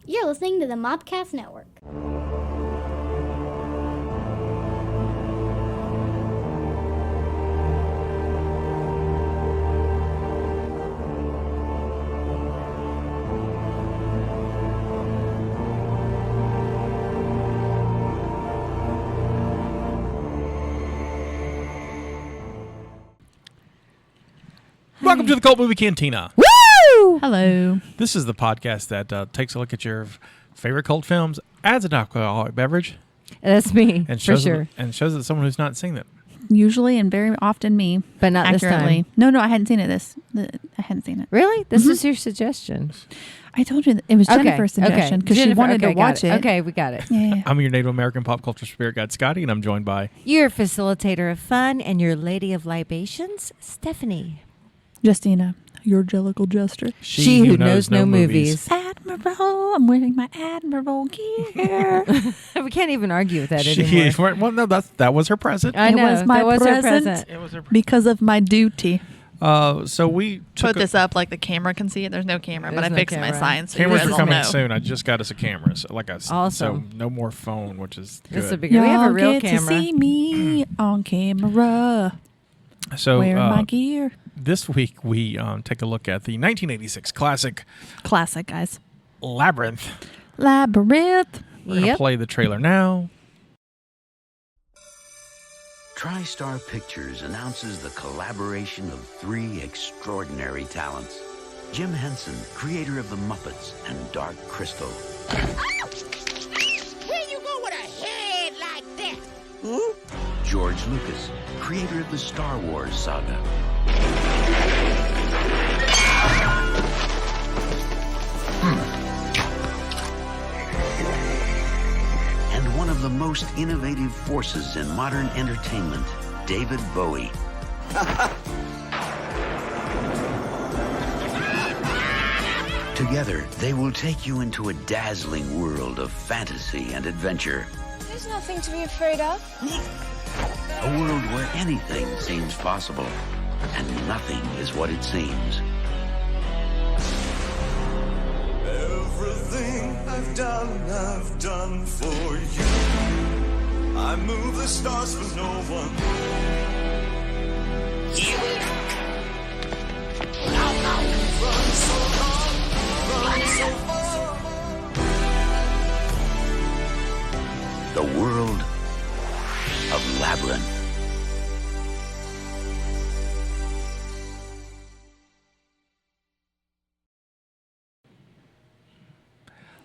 You're listening to the Mobcast Network. Welcome to the Cult Movie Cantina. Woo! Hello. This is the podcast that takes a look at your favorite cult films, adds an alcoholic beverage, That's me, and for shows sure. and shows it to someone who's not seen it. Usually and very often me. But not accurately. this time. No, I hadn't seen it. I hadn't seen it. Really? This was your suggestion. I told you that it was Jennifer's suggestion because she Jennifer, wanted to watch it. Okay, we got it. Yeah. I'm your Native American pop culture spirit guide, Scotty, and I'm joined by... Your facilitator of fun and your lady of libations, Stephanie. Justina, your jellicle jester. She who knows no movies. Admirable. I'm wearing my Admirable gear. We can't even argue with that anymore. Well, no, that was her present. I know. It was my that was her present. present. It was her Because of my duty. So we took Put this up like the camera can see it. There's no camera, but There's I no fixed my camera. sign so cameras you are guys coming all know. soon. I just got us a camera, so Awesome. So no more phone, which is This good. would be good. We have a Y'all real get camera. to see me on camera. So Wearing my gear. this week we take a look at the 1986 classic Classic, guys. Labyrinth. Labyrinth. We're going to play the trailer now. TriStar Pictures announces the collaboration of three extraordinary talents. Jim Henson, creator of The Muppets and Dark Crystal. Here you go with a head like that. George Lucas, creator of the Star Wars saga. And one of the most innovative forces in modern entertainment, David Bowie. Together, they will take you into a dazzling world of fantasy and adventure. There's nothing to be afraid of. A world where anything seems possible and nothing is what it seems. Everything I've done for you. I move the stars for no one. Run so long, run so far. The world of Labyrinth.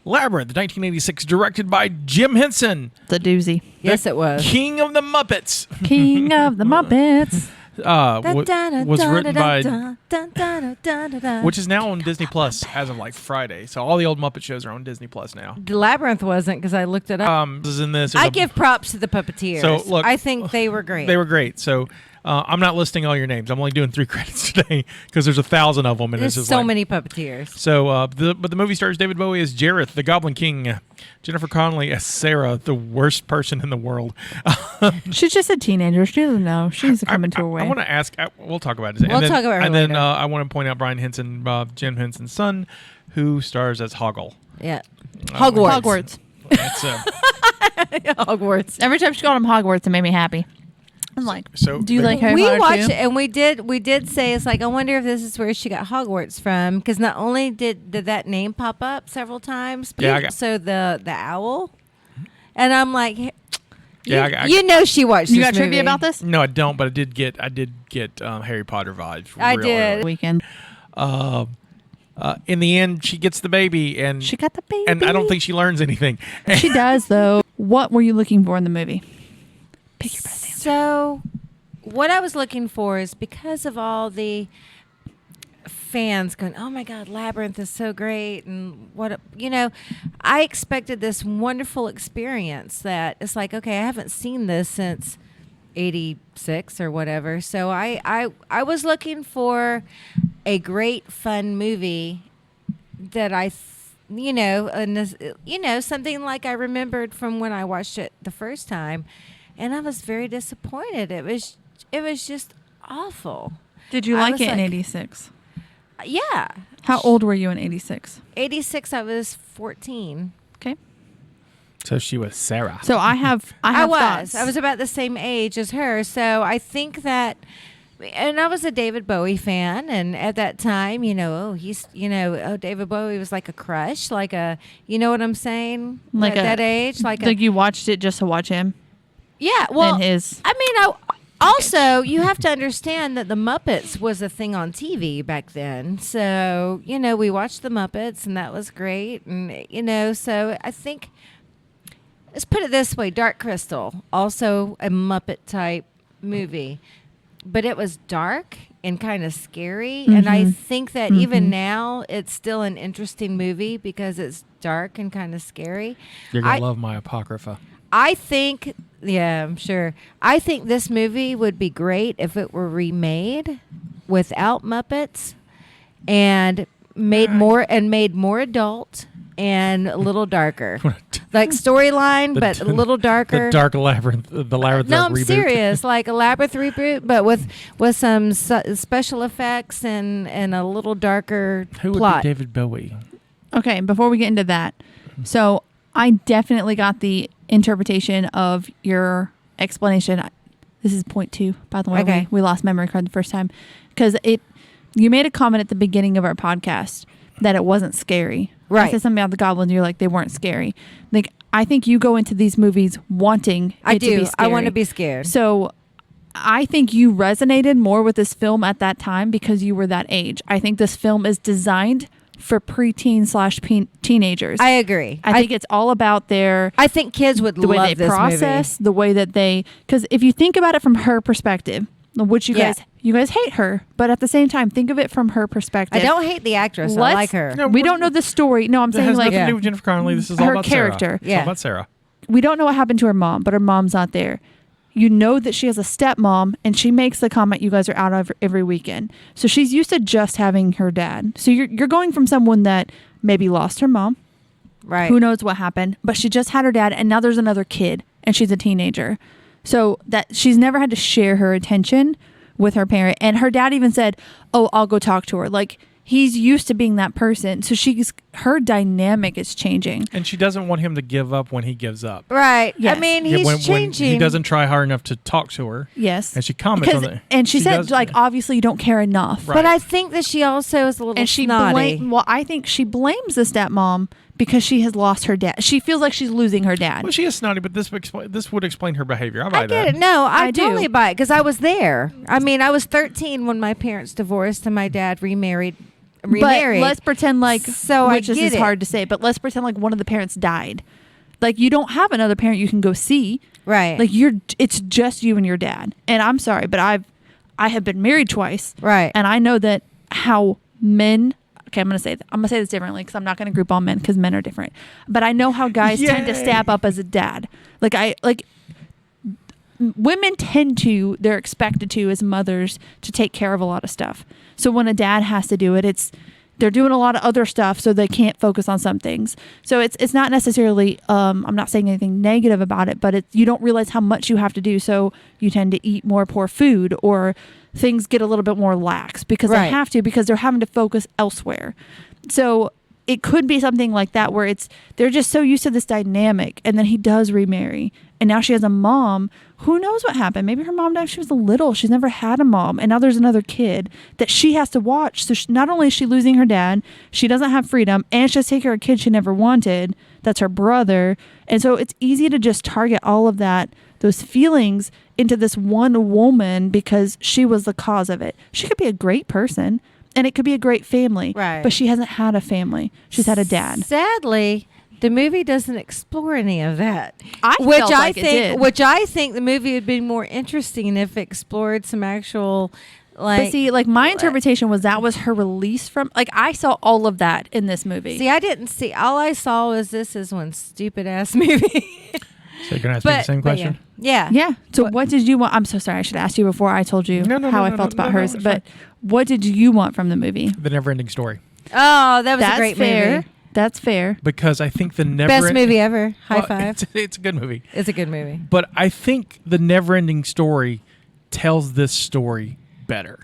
Labyrinth, 1986, directed by Jim Henson, The doozy. Yes, it was. King of the Muppets. King of the Muppets. Was written by, which is now on Disney Plus as of like Friday. So all the old Muppet shows are on Disney Plus now. The Labyrinth wasn't because I looked it up. This is in this. I give props to the puppeteers. So, look, I think they were great. They were great. So I'm not listing all your names. I'm only doing 3 credits today because there's 1,000 of them, and There's it's just so like, many puppeteers. So, but the movie stars David Bowie as Jareth, the Goblin King, Jennifer Connely as Sarah, the worst person in the world. She's just a teenager. She doesn't know. She needs to come into her way. I want to ask. We'll talk about it. We'll talk about her And later. then I want to point out Brian Henson, Jim Henson's son, who stars as Hoggle. Yeah. Hogwarts. Hogwarts. That's, Hogwarts. Every time she called him Hogwarts, it made me happy. I'm like, so do you they- like Harry We Potter watched too? it, and we did say, it's like, I wonder if this is where she got Hogwarts from, because not only did that name pop up several times, but Yeah, I got- so the owl, and I'm like, Yeah, you know she watched You this got trivia movie. about this? No, I don't. But I did get Harry Potter vibes. I real did. early. Weekend. In the end, she gets the baby, and She got the baby. and I don't think she learns anything. she does though. What were you looking for in the movie? Pick your best answer. So, what I was looking for is because of all the fans going, "Oh my God, Labyrinth is so great," and I expected this wonderful experience that it's like, okay, I haven't seen this since '86 or whatever. So I was looking for a great fun movie that something like I remembered from when I watched it the first time, and I was very disappointed. It was just awful. Did you I like was it in like- '86? Yeah. How old were you in 86? 86, I was 14. Okay. So she was Sarah. So I have thoughts. I was about the same age as her. So I think that, and I was a David Bowie fan. And at that time, David Bowie was like a crush, like a, you know what I'm saying? Like at that age, like you watched it just to watch him. Yeah. Well, And also, you have to understand that the Muppets was a thing on TV back then. So, we watched the Muppets and that was great. And, so I think, let's put it this way, Dark Crystal, also a Muppet type movie, but it was dark and kind of scary. Mm-hmm. And I think that even now it's still an interesting movie because it's dark and kind of scary. You're going to love my Apocrypha. I think, yeah, I'm sure. I think this movie would be great if it were remade without Muppets and made more adult and a little darker. Like storyline, but a little darker. The Dark Labyrinth. The Labyrinth No, I'm reboot. serious. Like a Labyrinth reboot, but with some special effects and a little darker Who would plot. be David Bowie? Okay, before we get into that, so I definitely got the interpretation of your explanation. This is point 2, by the way. Okay. We lost memory card the first time because you made a comment at the beginning of our podcast that it wasn't scary. Right. I said something about the Goblins. You're like, they weren't scary. Like, I think you go into these movies wanting it to be scary. I want to be scared. So I think you resonated more with this film at that time because you were that age. I think this film is designed for preteen / teenagers. I agree. I think it's all about I think kids would the way love they this process, movie. the way that because if you think about it from her perspective, which you guys hate her, but at the same time, think of it from her perspective. I don't hate the actress. I like her. No, we don't know the story. No, I'm It saying has like nothing to do with Jennifer Connely. This is all her about character. Sarah. It's Yeah. all about Sarah. We don't know what happened to her mom, but her mom's not there. You know that she has a stepmom, and she makes the comment you guys are out of every weekend. So she's used to just having her dad. So you're going from someone that maybe lost her mom. Right. Who knows what happened, but she just had her dad, and now there's another kid, and she's a teenager. So that she's never had to share her attention with her parent. And her dad even said, "Oh, I'll go talk to her." Like, he's used to being that person. So her dynamic is changing. And she doesn't want him to give up when he gives up. Right. Yes. I mean, Yeah, he's when changing. he doesn't try hard enough to talk to her. Yes. And she comments on it. And she said, does- like, obviously you don't care enough. Right. But I think that she also is a little And she snotty. I think she blames the stepmom because she has lost her dad. She feels like she's losing her dad. Well, she is snotty, but this would explain her behavior. I buy I that. get it. No, I do. totally buy it because I was there. I mean, I was 13 when my parents divorced and my dad remarried. But let's pretend like, So I which this get is it. hard to say, but let's pretend like one of the parents died. Like, you don't have another parent you can go see. Right. Like, it's just you and your dad. And I'm sorry, but I have been married twice. Right. And I know that how men, okay, I'm going to say this differently because I'm not going to group all men because men are different. But I know how guys tend to Yay. step up as a dad. Women they're expected to, as mothers, to take care of a lot of stuff. So when a dad has to do it, they're doing a lot of other stuff, so they can't focus on some things. So it's not necessarily, I'm not saying anything negative about it, but you don't realize how much you have to do. So you tend to eat more poor food, or things get a little bit more lax because they Right. have to, because they're having to focus elsewhere. So it could be something like that where they're just so used to this dynamic, and then he does remarry, and now she has a mom. Who knows what happened? Maybe her mom died when she was little. She's never had a mom, and now there's another kid that she has to watch. So not only is she losing her dad, she doesn't have freedom, and she has to take care of a kid she never wanted. That's her brother. And so it's easy to just target all of those feelings into this one woman because she was the cause of it. She could be a great person, and it could be a great family, Right. but she hasn't had a family. She's had a dad. Sadly, the movie doesn't explore any of that. I felt like it did. Which I think the movie would be more interesting if it explored some actual, But see, like, my interpretation was that was her release from, like, I saw all of that in this movie. See, I didn't see. All I saw was this is one stupid ass movie. So can I ask you the same question? Yeah. Yeah. So what did you want? I'm so sorry. I should have asked you before I told you how I felt about hers. it's But fine. what did you want from the movie? The Never-Ending Story. Oh, that was That's a great fair. movie. That's fair. Because I think the Best movie ever. High Well, five. It's a good movie. It's a good movie. But I think the Never-Ending Story tells this story better.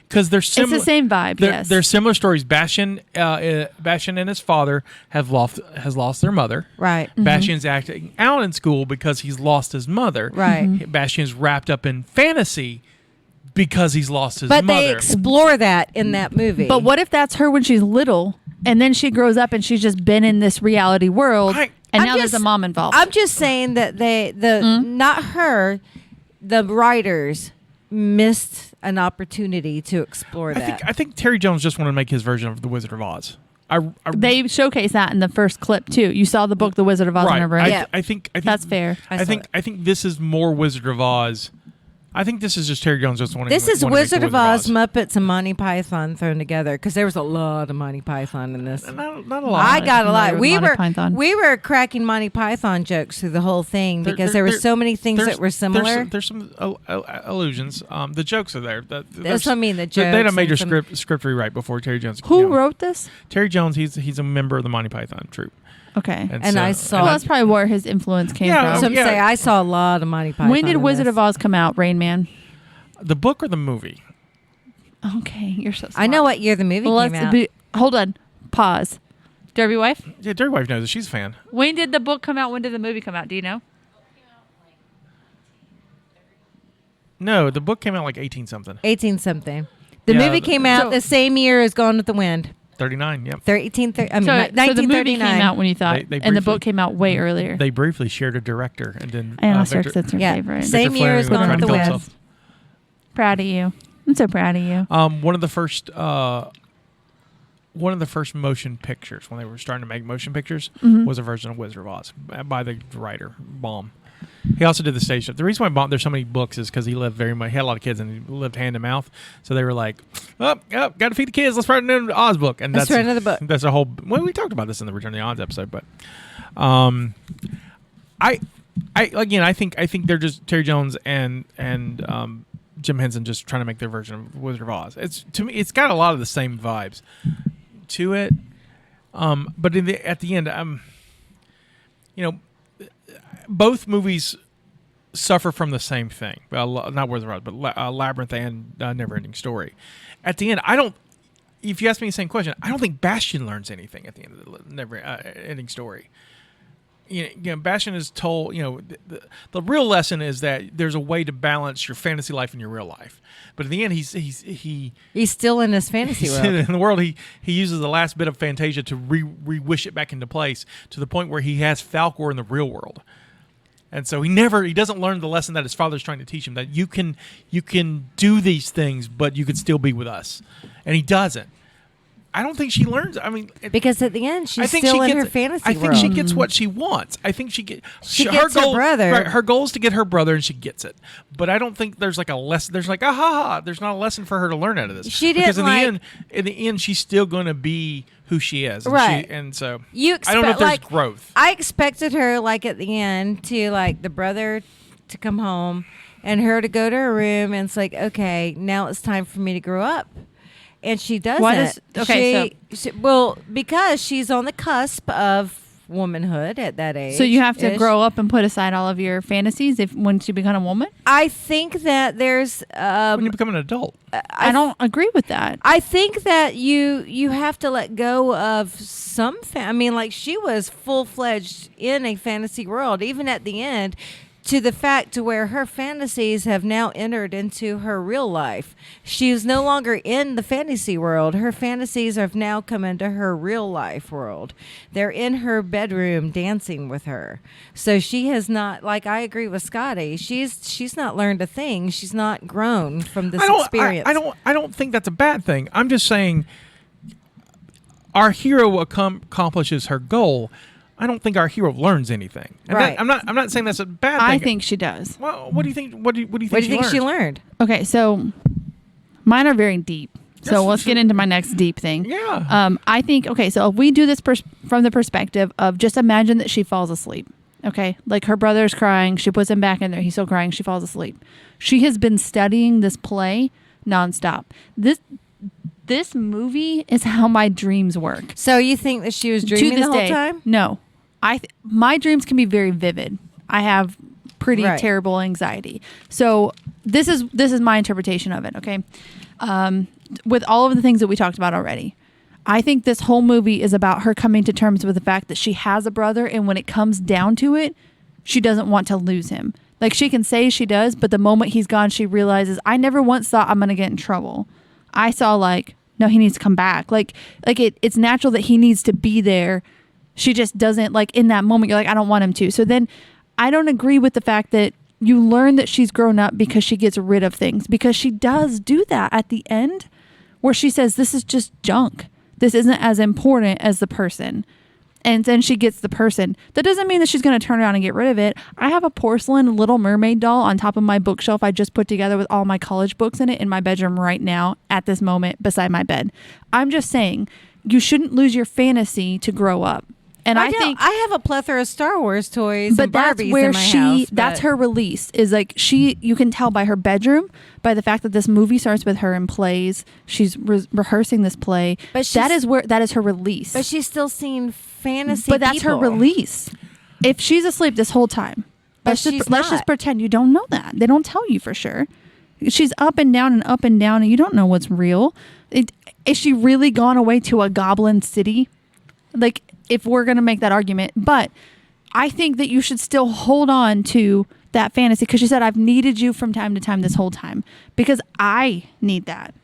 because they're It's similar. the same vibe. Yes. They're similar stories. Bastian and his father has lost their mother. Right. Bastian's acting out in school because he's lost his mother. Right. Bastian's wrapped up in fantasy because he's lost his But mother. they explore that in that movie. But what if that's her when she's little, and then she grows up and she's just been in this reality world, and I'm now there's just- a mom involved? I'm just saying that not her, the writers missed an opportunity to explore that. I think Terry Jones just wanted to make his version of The Wizard of Oz. They showcase that in the first clip too. You saw the book, The Wizard of Oz. Right. Remember? I think that's fair. I think this is more Wizard of Oz. I think this is just Terry Jones just wanting. This is wanting to make Wizard the of Oz, Muppets, and Monty Python thrown together because there was a lot of Monty Python in this. Not a lot. I got a lot. Familiar with Monty Python. We were cracking Monty Python jokes through the whole thing because there were so many things that were similar. There's some allusions. The jokes are there. That's what I mean. The jokes. They had a major and some- script rewrite before Terry Jones. Who wrote this? Terry Jones. He's a member of the Monty Python troupe. Okay. And I saw- Well, that's probably where his influence came Yeah, from. So I'm saying I saw a lot of Monty Python. When did in Wizard this. of Oz come out? Rain Man. The book or the movie? Okay, you're so smart. I know what year the movie Well, came out. hold on. Pause. Derby Wife? Yeah, Dirty Wife knows it. She's a fan. When did the book come out? When did the movie come out? Do you know? No, the book came out like 18 something. 18 something. The Yeah, movie came out so- the same year as Gone with the Wind. 39. Yep. 1939. So the movie came out when you thought, They and the briefly- book came out way earlier. They briefly shared a director, and then I asked her Victor- because it's her Yeah, favorite. same Victor year as Flannery Gone with was the trying to Wind. kill himself. Proud of you. I'm so proud of you. One of the first motion pictures when they were starting to make motion pictures was a version of Wizard of Oz by the writer Baum. He also did the stage show. The reason why there's so many books is because he lived very much. He had a lot of kids and he lived hand to mouth. So they were like, got to feed the kids. Let's write an Oz book. And Let's that's write another book. That's a whole. Well, we talked about this in the Return of the Oz episode, but I think they're just Terry Jones and Jim Henson just trying to make their version of Wizard of Oz. To me, it's got a lot of the same vibes to it. But at the end, both movies suffer from the same thing. Well, not Wizard of Oz, but Labyrinth and Neverending Story. At the end, if you ask me the same question, I don't think Bastian learns anything at the end of the Never-ending Story. Bastian is told, the real lesson is that there's a way to balance your fantasy life and your real life. But in the end, He's still in his fantasy world. in the world. He uses the last bit of Fantasia to re-wish it back into place to the point where he has Falcor in the real world. And so he doesn't learn the lesson that his father's trying to teach him, that you can do these things, but you can still be with us. And he doesn't. I don't think she learns. I mean, Because at the end, she's still in her fantasy world. I think she gets what she wants. I think she gets her brother. Right, her goal is to get her brother, and she gets it. But I don't think there's like a lesson. There's like there's not a lesson for her to learn out of this. She because didn't in the end, she's still going to be who she is. And Right. And so You I don't know if there's expect, growth. I expected her, at the end, to, the brother to come home and her to go to her room, and it's like, okay, now it's time for me to grow up. And she doesn't. Because she's on the cusp of womanhood at that age. So you have to grow up and put aside all of your fantasies once you become a woman? I think that there's when you become an adult. I don't agree with that. I think that you have to let go of some she was full-fledged in a fantasy world, even at the end, to the fact to where her fantasies have now entered into her real life. She's no longer in the fantasy world. Her fantasies have now come into her real life world. They're in her bedroom dancing with her. So she has not, I agree with Scotty, she's not learned a thing. She's not grown from this experience. I don't think that's a bad thing. I'm just saying our hero accomplishes her goal. I don't think our hero learns anything. And right. I'm not saying that's a bad thing. I think she does. Well, what do you think? What do you think? What do you think she learned? Okay, so mine are very deep. So Yes, let's get into my next deep thing. Yeah. I think, so if we do this from the perspective of just imagine that she falls asleep. Okay, like her brother's crying, she puts him back in there, he's still crying, she falls asleep. She has been studying this play nonstop. This movie is how my dreams work. So you think that she was dreaming the whole time? No. My dreams can be very vivid. I have pretty Right. terrible anxiety. So this is my interpretation of it. Okay, with all of the things that we talked about already, I think this whole movie is about her coming to terms with the fact that she has a brother, and when it comes down to it, she doesn't want to lose him. Like, she can say she does, but the moment he's gone, she realizes, I never once thought I'm going to get in trouble. I saw, like, no, he needs to come back. It's natural that he needs to be there. She just doesn't, like, in that moment, you're like, I don't want him to. So then I don't agree with the fact that you learn that she's grown up because she gets rid of things, because she does do that at the end where she says, this is just junk. This isn't as important as the person. And then she gets the person. That doesn't mean that she's going to turn around and get rid of it. I have a porcelain Little Mermaid doll on top of my bookshelf I just put together with all my college books in it in my bedroom right now at this moment beside my bed. I'm just saying, you shouldn't lose your fantasy to grow up. And I think I have a plethora of Star Wars toys, but and that's Barbies where in my house. That's her release. Is like you can tell by her bedroom, by the fact that this movie starts with her in plays. She's rehearsing this play. But that is her release. But she's still seeing fantasy. But that's her release. If she's asleep this whole time, let's just pretend you don't know that. They don't tell you for sure. She's up and down, and you don't know what's real. Is she really gone away to a goblin city? Like, if we're going to make that argument. But I think that you should still hold on to that fantasy, because she said, I've needed you from time to time this whole time, because I need that.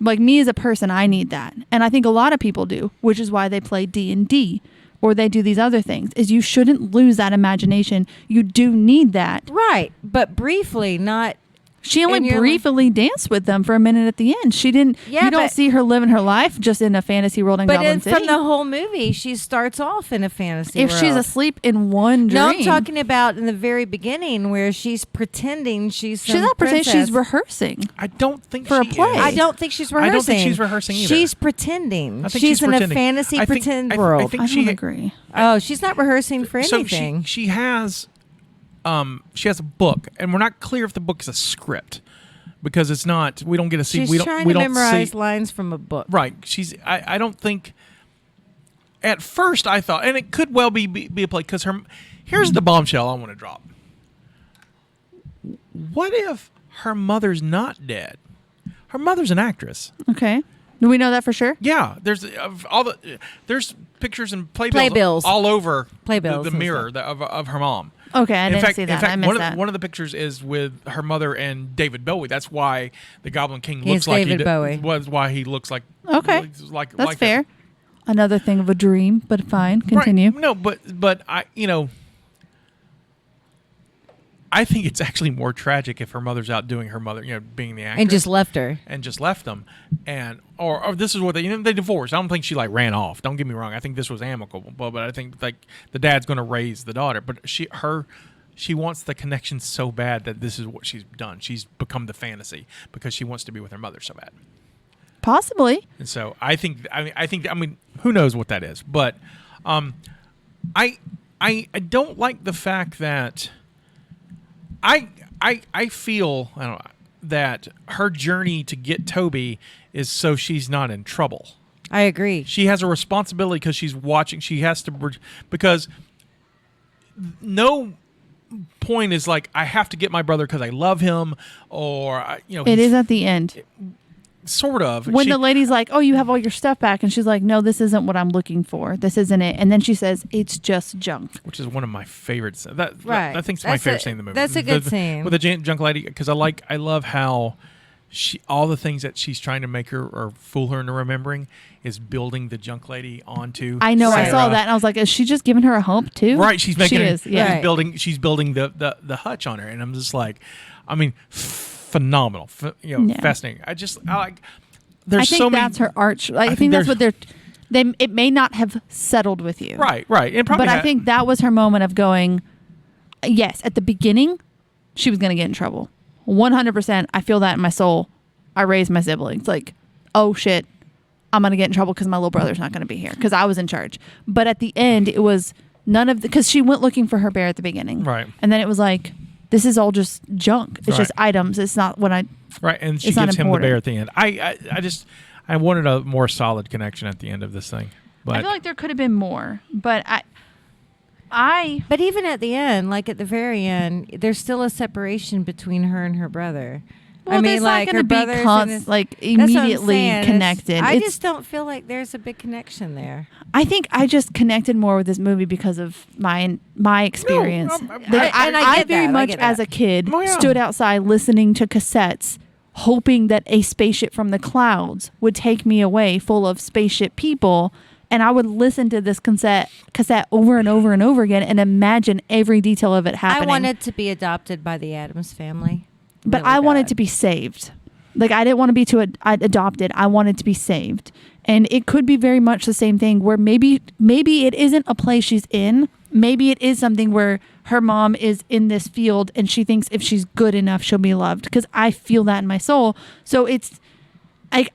Like, me as a person, I need that. And I think a lot of people do, which is why they play D&D or they do these other things, is you shouldn't lose that imagination. You do need that. Right. But briefly, not... She only briefly danced with them for a minute at the end. She didn't. Yeah, you don't see her living her life just in a fantasy world in Goblin City. But from the whole movie, she starts off in a fantasy world. If she's asleep in one dream. No, I'm talking about in the very beginning where she's pretending she's not pretending. She's rehearsing. I don't think for a play. I don't think she's rehearsing. I don't think she's rehearing either. She's pretending. I think she's in pretending. A fantasy pretend world. I don't agree. Oh, she's not rehearsing for anything. So she has a book, and we're not clear if the book is a script. Because it's not, we don't get to see. She's trying to memorize lines from a book. Right. I don't think. At first, I thought, and it could well be a play. Because here's the bombshell I want to drop. What if her mother's not dead? Her mother's an actress. Okay. Do we know that for sure? Yeah. There's pictures and playbills all over the mirror of her mom. Okay, I didn't see that. I missed that. One of the pictures is with her mother and David Bowie. That's why the Goblin King looks like David Bowie. Was why he looks like. Okay, that's fair. Another thing of a dream, but fine. Continue. Right. No, but I think it's actually more tragic if her mother's out doing her mother, being the actress, and just left her, and just left them, or this is what they divorced. I don't think she ran off. Don't get me wrong. I think this was amicable, but I think like the dad's going to raise the daughter, but she wants the connection so bad that this is what she's done. She's become the fantasy because she wants to be with her mother so bad. Possibly. And so I think who knows what that is, but I don't like the fact that. I feel that her journey to get Toby is so she's not in trouble. I agree. She has a responsibility because she's watching. She has to, because no point is like I have to get my brother because I love him, or It is at the end. Sort of. When the lady's like, oh, you have all your stuff back. And she's like, no, this isn't what I'm looking for. This isn't it. And then she says, it's just junk. Which is one of my favorites. I think it's my favorite scene in the movie. That's a good scene. With the junk lady, because I love how all the things that she's trying to make her or fool her into remembering is building the junk lady onto. I know. Sarah. I saw that and I was like, is she just giving her a hump too? Right. She's making she is. Yeah. She's building the hutch on her. And I'm just like, phenomenal, fascinating. I like. There's I think that's her arch. I think that's what it may not have settled with you. Right. But I think that was her moment of going. Yes, at the beginning, she was going to get in trouble. 100%. I feel that in my soul. I raised my siblings. Like, oh shit, I'm going to get in trouble because my little brother's not going to be here because I was in charge. But at the end, it was none of because she went looking for her bear at the beginning. Right. And then it was like. This is all just junk. It's just items. It's not what I. Right, and she gives him the bear at the end. I wanted a more solid connection at the end of this thing. But I feel like there could have been more. But But even at the end, like at the very end, there's still a separation between her and her brother. Well, I mean, there's like not her going to be brothers immediately That's what I'm saying. connected. I just don't feel like there's a big connection there. I think I just connected more with this movie because of my experience. I very much as a kid stood outside listening to cassettes, hoping that a spaceship from the clouds would take me away full of spaceship people. And I would listen to this cassette over and over and over again and imagine every detail of it happening. I wanted to be adopted by the Addams family. But I wanted to be saved. Like, I didn't want to be adopted. I wanted to be saved. And it could be very much the same thing where maybe it isn't a place she's in. Maybe it is something where her mom is in this field and she thinks if she's good enough, she'll be loved. Because I feel that in my soul. So it's like,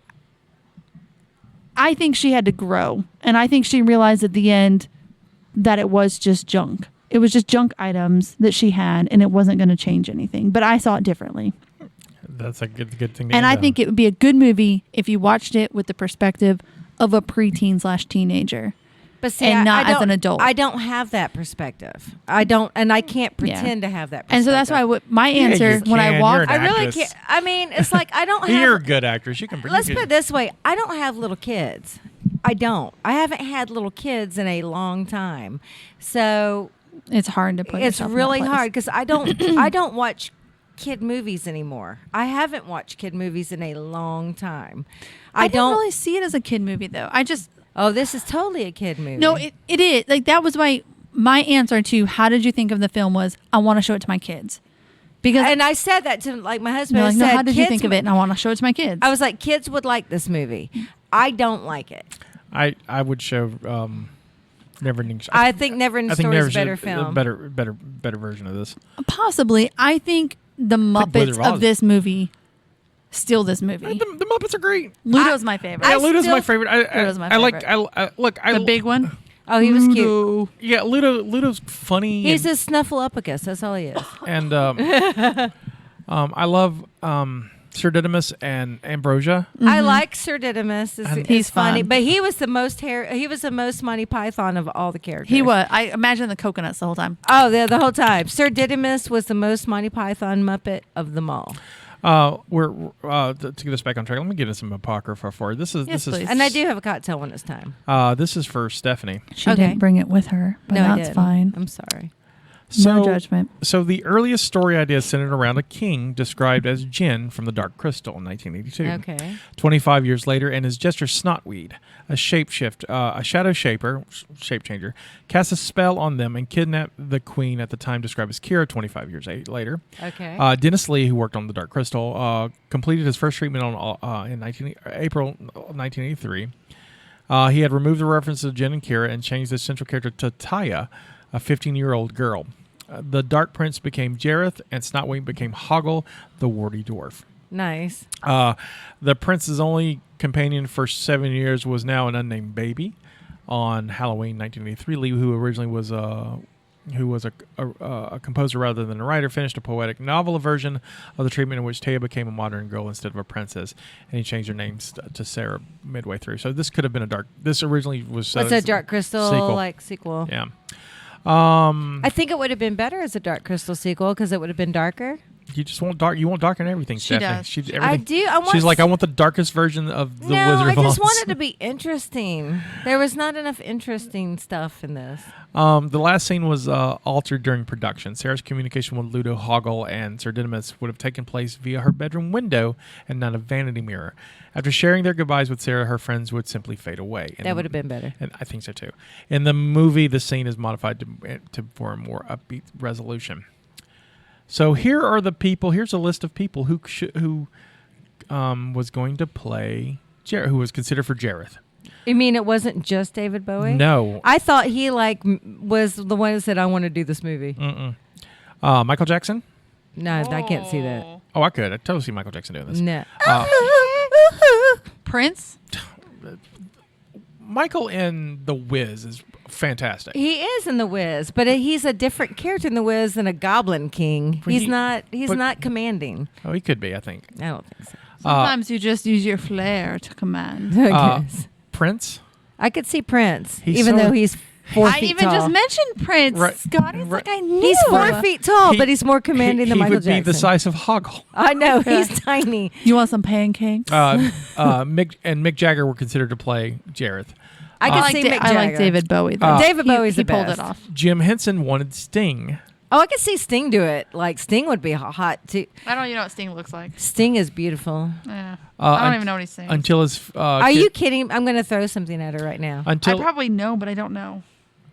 I think she had to grow. And I think she realized at the end that it was just junk. It was just junk items that she had, and it wasn't going to change anything. But I saw it differently. That's a good thing. And I think it would be a good movie if you watched it with the perspective of a preteen/teenager, but see, and not as an adult. I don't have that perspective. I don't, and I can't pretend to have that perspective. And so that's why my answer when I walk, I really can't. I mean, it's like I don't have. You're a good actress. You can. Let's put it this way: I don't have little kids. I don't. I haven't had little kids in a long time, so. It's hard to put. It's really hard because I don't watch kid movies anymore. I haven't watched kid movies in a long time. I don't really see it as a kid movie though. This is totally a kid movie. No, it is. Like that was my answer to how did you think of the film was I want to show it to my kids. And I said that to like my husband. I said, how did you think of it? And I want to show it to my kids. I was like, kids would like this movie. I don't like it. I would show Never-Ending. I think Never-Ending Story is a better film. Better version of this. Possibly. I think the Muppets of this movie steal this movie. The Muppets are great. Ludo's my favorite. Yeah, Ludo's my favorite. Ludo's my favorite. The big one. Oh, he was cute. Yeah, Ludo's funny. He's a snuffleupagus. That's all he is. And I love Sir Didymus and Ambrosia. I like Sir Didymus. He's funny, fun. but he was the most He was the most Monty Python of all the characters. He was. I imagine the coconuts the whole time. Oh, the whole time. Sir Didymus was the most Monty Python Muppet of them all. We're to get us back on track. Let me get us some apocrypha for you. This is, and I do have a cocktail when it's time. This is for Stephanie. She didn't bring it with her, but that's fine. I'm sorry. No judgment. So the earliest story idea centered around a king described as Jinn from the Dark Crystal in 1982. Okay. 25 years later, and his jester Snotweed, a a shadow shape changer, cast a spell on them and kidnapped the queen at the time described as Kira 25 years later. Okay. Dennis Lee, who worked on the Dark Crystal, completed his first treatment in April 1983. He had removed the reference to Jinn and Kira and changed the central character to Taya, a 15-year-old girl. The Dark Prince became Jareth, and Snotweed became Hoggle, the warty dwarf. Nice. The prince's only companion for 7 years was now an unnamed baby. On Halloween 1983, Lee, who originally was a composer rather than a writer, finished a poetic novel version of the treatment in which Taya became a modern girl instead of a princess, and he changed her name to Sarah midway through. So this could have been this originally was a Dark Crystal sequel. Yeah. I think it would have been better as a Dark Crystal sequel because it would have been darker. You just want dark. You want dark in everything, Stephanie. I do. She's like, I want the darkest version of the Wizard of Oz. No, I just wanted to be interesting. There was not enough interesting stuff in this. The last scene was altered during production. Sarah's communication with Ludo, Hoggle, and Sir Didymus would have taken place via her bedroom window and not a vanity mirror. After sharing their goodbyes with Sarah, her friends would simply fade away. That would have been better. And I think so too. In the movie, the scene is modified for a more upbeat resolution. So here are the people. Here's a list of people who was going to play who was considered for Jareth. You mean it wasn't just David Bowie? No, I thought he was the one that said, "I want to do this movie." Michael Jackson. No, I can't see that. Oh, I could. I totally see Michael Jackson doing this. No. Prince. Michael in The Wiz is fantastic. He is in The Wiz, but he's a different character in The Wiz than a Goblin King. He's not commanding. Oh, he could be, I think. I don't think so. Sometimes you just use your flair to command. I guess. Prince? I could see Prince, even though he's 4 I feet even tall. just mentioned Prince. Right. Scotty's like, I knew. He's 4 feet tall, but he's more commanding than he Michael would Jackson. be the size of Hoggle. I know. He's tiny. You want some pancakes? Mick Jagger were considered to play Jareth. I can see Mick Jagger. I like David Bowie, though. David Bowie's he the pulled best. it off. Jim Henson wanted Sting. Oh, I could see Sting do it. Like, Sting would be hot, too. I don't even know what Sting looks like. Sting is beautiful. Yeah. I don't even know what he's saying. Until his Are you kidding? I'm going to throw something at her right now. I probably know, but I don't know.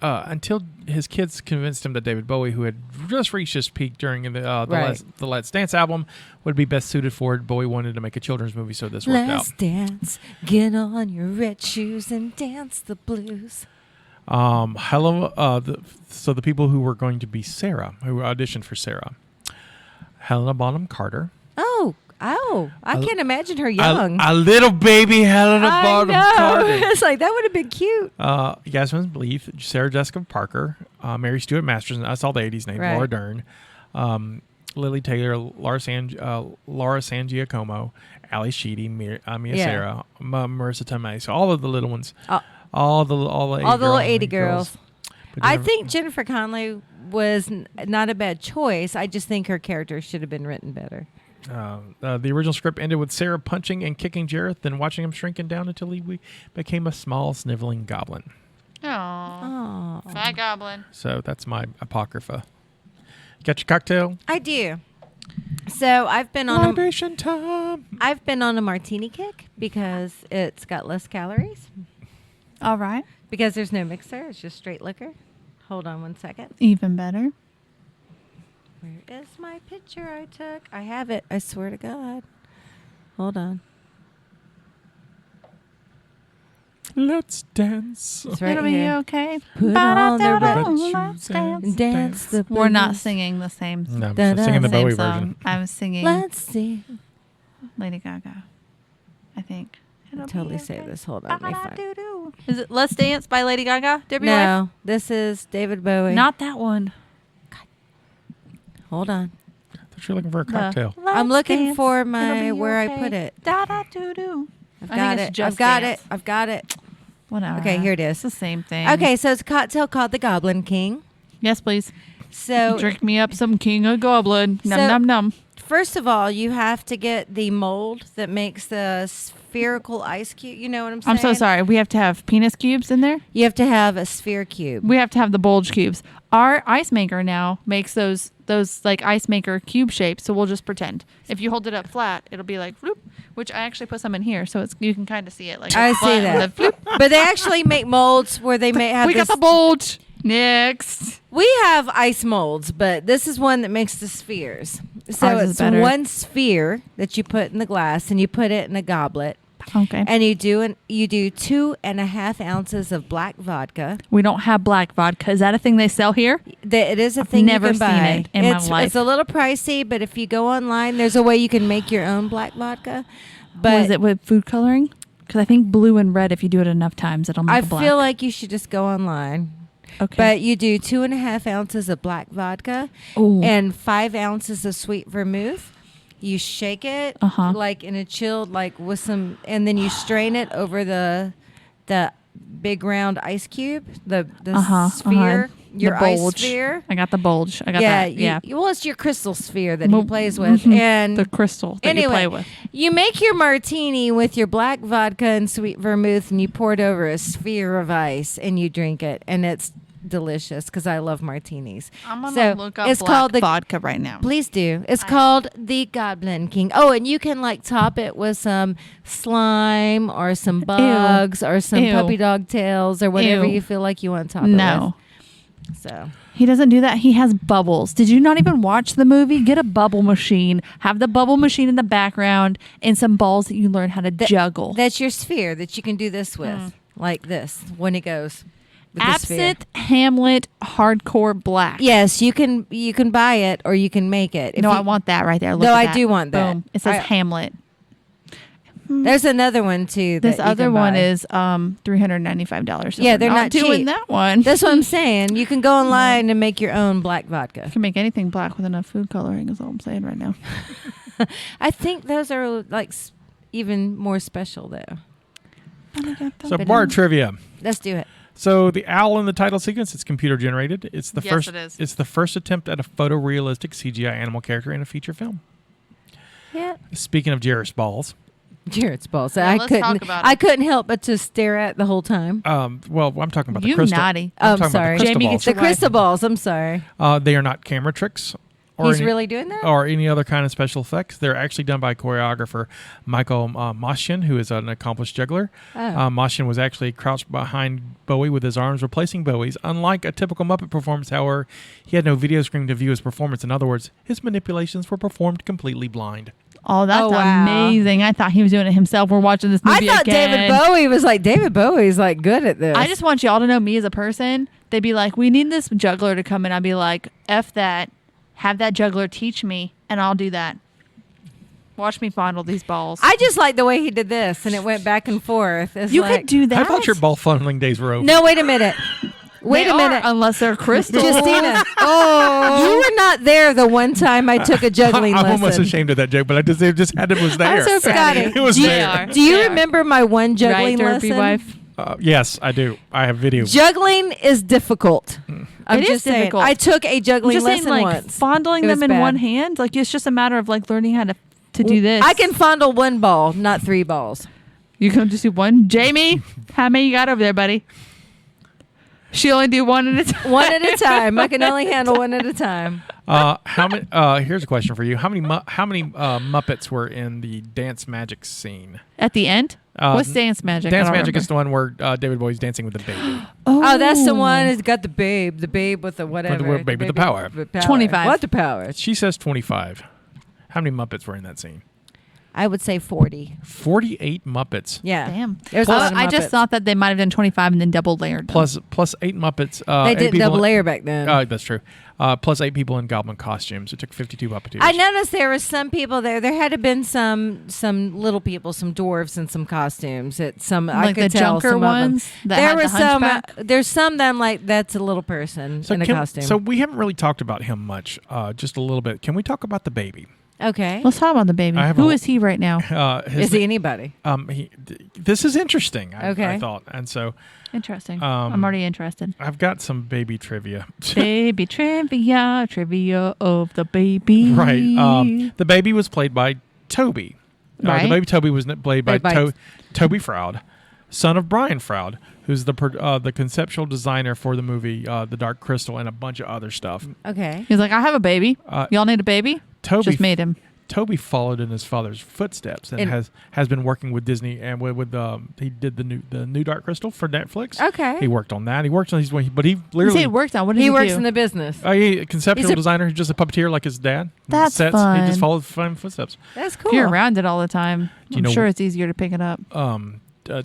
Until his kids convinced him that David Bowie, who had just reached his peak during the Let's Dance album, would be best suited for it. Bowie wanted to make a children's movie, so this worked out. Let's dance. Get on your red shoes and dance the blues. So the people who were going to be Sarah, who auditioned for Sarah, Helena Bonham Carter. Oh, I can't imagine her young. A little baby Helena Bonham Carter. It's like, that would have been cute. Yasmin Bleeth, Sarah Jessica Parker, Mary Stuart Masters, that's all the 80s names, Right. Laura Dern, Lily Taylor, Laura San Giacomo, Ali Sheedy, Mia Sarah, Marissa Tomei. So all of the little ones. All the little 80 girls. I think Jennifer Connely was not a bad choice. I just think her character should have been written better. The original script ended with Sarah punching and kicking Jareth, then watching him shrinking down until he became a small, sniveling goblin. Oh, fat goblin. So that's my apocrypha. Got your cocktail? I do. So I've been on Libation time. I've been on a martini kick because it's got less calories. All right. Because there's no mixer. It's just straight liquor. Hold on 1 second. Even better. Where is my picture I took? I have it. I swear to God. Hold on. Let's dance. It's right It'll be here. okay. Put on the red Let's dance. Dance the blues. We're not singing the same. No, I'm Da-da. singing the same Bowie song. version. I'm singing Let's see. Lady Gaga. I think. I'll totally say this. Hold on. Let me find it. Is it Let's Dance by Lady Gaga? Debbie Wife? No, this is David Bowie. Not that one. Hold on. I thought you were looking for a cocktail. I'm looking Dance. for It'll my be where I okay. put it. Da da doo doo. I've I think got it's it. Just I've got Dance. it. I've got it. Whatever. Okay, here it is. It's the same thing. Okay, so it's a cocktail called the Goblin King. Yes, please. So Drink me up some King of Goblin. Num So- num num. first of all, you have to get the mold that makes the spherical ice cube. You know what I'm saying? I'm so sorry. We have to have penis cubes in there. You have to have a sphere cube. We have to have the bulge cubes. Our ice maker now makes those like ice maker cube shapes. So we'll just pretend. If you hold it up flat, it'll be like floop. Which I actually put some in here, so you can kind of see it. Like I it's see flat that. and then floop. But they actually make molds where they may have We this. got the bulge. Next. We have ice molds, but this is one that makes the spheres. So Ours is it's better. one sphere that you put in the glass, and you put it in a goblet, Okay. and you do 2.5 ounces of black vodka. We don't have black vodka. Is that a thing they sell here? It is a I've thing never you can seen buy. it in my life. It's a little pricey, but if you go online, there's a way you can make your own black vodka. But Was it with food coloring? Because I think blue and red, if you do it enough times, it'll make I a black. feel like you should just go online. Okay. But you do 2.5 ounces of black vodka Ooh. and 5 ounces of sweet vermouth. You shake it like in a chilled, like with some, and then you strain it over the big round ice cube, the sphere, your The ice bulge. sphere. I got the bulge. I got that. Yeah. Well, it's your crystal sphere that he Well, plays with, mhm. and The crystal that anyway, you play with. you make your martini with your black vodka and sweet vermouth, and you pour it over a sphere of ice, and you drink it, and it's delicious because I love martinis. I'm gonna So look up it's black called the Vodka right now. Please do. It's called the Goblin King. Oh, and you can like top it with some slime or some bugs or some Ew. puppy dog tails or whatever Ew. you feel like you want to top No. it with. So He doesn't do that. He has bubbles. Did you not even watch the movie? Get a bubble machine. Have the bubble machine in the background and some balls that you learn how to juggle. that's your sphere that you can do this with, like this when it goes. With the sphere. Absinthe, Hamlet, hardcore black. Yes, you can buy it or you can make it. If No, you- I want that right there. Look No, at I that. do want that. Boom. It says I- Hamlet. There's another one too. This that you other can one buy. is $395. So Yeah, we're they're not doing cheap. that one. That's what I'm saying. You can go online and make your own black vodka. You can make anything black with enough food coloring is all I'm saying right now. I think those are like even more special though. So bar trivia. Let's do it. So the owl in the title sequence, it's computer generated. It's the Yes, first. it is. It's the first attempt at a photorealistic CGI animal character in a feature film. Yeah. Speaking of Jairus balls, Jared's balls. Yeah, let's talk about it. I couldn't help but to stare at the whole time. well, I'm talking about the You crystal. naughty. I'm I'm talking sorry. about the crystal Jamie balls. gets The your crystal balls. I'm sorry. They are not camera tricks. Or He's really doing that? Or any other kind of special effects. They're actually done by choreographer Michael Moshian, who is an accomplished juggler. Oh. Moshian was actually crouched behind Bowie with his arms replacing Bowie's. Unlike a typical Muppet performance, however, he had no video screen to view his performance. In other words, his manipulations were performed completely blind. Oh, that's Oh, wow. amazing. I thought he was doing it himself. We're watching this movie I thought again. David Bowie was like, David Bowie's like good at this. I just want y'all to know me as a person. They'd be like, we need this juggler to come in. I'd be like, F that. Have that juggler teach me, and I'll do that. Watch me fondle these balls. I just like the way he did this, and it went back and forth. It's you like, could do that. I thought your ball funneling days were over. No, wait a minute. Wait They a minute. are, unless they're crystal. Justina. Oh, you were not there the one time I took a juggling I'm lesson. almost ashamed of that joke, but it just had it was there. so proud of Scotty, It was do you, there. do you They are. remember my one juggling right, derpy lesson? wife. Yes, I do. I have video. Juggling is difficult. I'm It is just saying. difficult. I took a I'm juggling just saying, lesson like once. fondling It them was in bad. one hand. Like it's just a matter of like learning how to do this. I can fondle one ball, not 3 balls. You can just do one. Jamie, how many you got over there, buddy? She only do one at a time. One at a time. I can only handle one at a time. How many? Here's a question for you. How many Muppets were in the Dance Magic scene? At the end? What's Dance Magic? Dance I don't Magic remember. is the one where David Bowie's dancing with the baby. Oh, that's the one who's got the babe with the whatever. With the word babe with the power. with power. 25. What the power? She says 25. How many Muppets were in that scene? I would say 40. 48 Muppets. Yeah. Damn. There's a lot of I just Muppets. thought that they might have done 25 and then double layered. them. Plus 8 Muppets. They 8 didn't people double layer back then. That's true. Plus 8 people in goblin costumes. It took 52 Puppeteers. I noticed there were some people there. There had to been some little people, some dwarves in some costumes. I Like could the tell Junker some ones Of them. that There had were the some. hunchback? There's some that I'm like, that's a little person in a costume. So we haven't really talked about him much. Just a little bit. Can we talk about the baby? Okay. Let's talk about the baby. I have Who a- is he right now? Is he anybody? This is interesting. I Okay. thought, and so Interesting. I'm already interested. I've got some baby trivia. Baby trivia of the baby. Right. The baby was played by Toby. The Right. baby Toby was played by Played by- Toby Froud, son of Brian Froud, who's the conceptual designer for the movie The Dark Crystal and a bunch of other stuff. Okay. He's like, I have a baby. Y'all need a baby? Toby Just made him. Toby followed in his father's footsteps and has been working with Disney and with he did the new Dark Crystal for Netflix. Okay. He worked on that. He worked on but he You literally say it worked on. What did He he works do? in the business. he a conceptual He's a- designer. He's just a puppeteer like his dad. That's He fun. just followed footsteps. That's cool. If you're around it all the time, you I'm know- sure it's easier to pick it up.